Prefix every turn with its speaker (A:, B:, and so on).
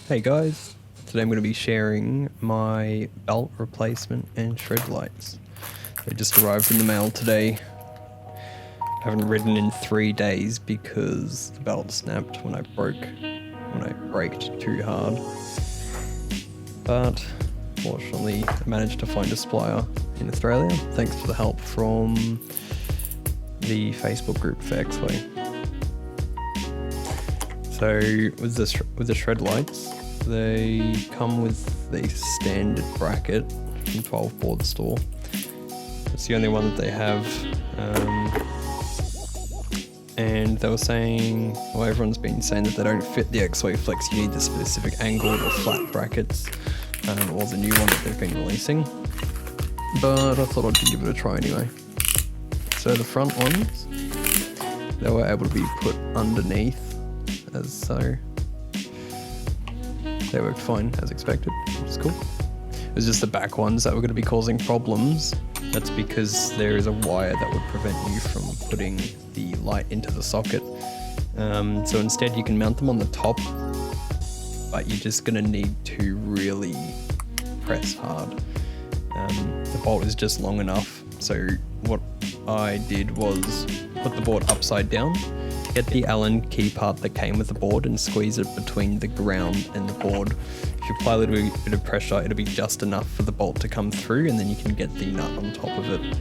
A: Hey guys, today I'm going to be sharing my belt replacement and Shredlights. They just arrived in the mail today. I haven't ridden in 3 days because the belt snapped when I braked too hard. But fortunately I managed to find a supplier in Australia thanks to the help from the Facebook group for Exway. So with the Shredlights, they come with the standard bracket from 12 board store. It's the only one that they have. And they were saying, well, everyone's been saying that they don't fit the Exway Flex. You need the specific angled or flat brackets, or the new one that they've been releasing. But I thought I'd give it a try anyway. So the front ones, they were able to be put underneath as so. They worked fine as expected, which is cool. It was just the back ones that were going to be causing problems. That's because there is a wire that would prevent you from putting the light into the socket. So instead you can mount them on the top, but you're just going to need to really press hard. The bolt is just long enough. So what I did was put the board upside down, get the Allen key part that came with the board and squeeze it between the ground and the board. If you apply a little bit of pressure, it'll be just enough for the bolt to come through, and then you can get the nut on top of it.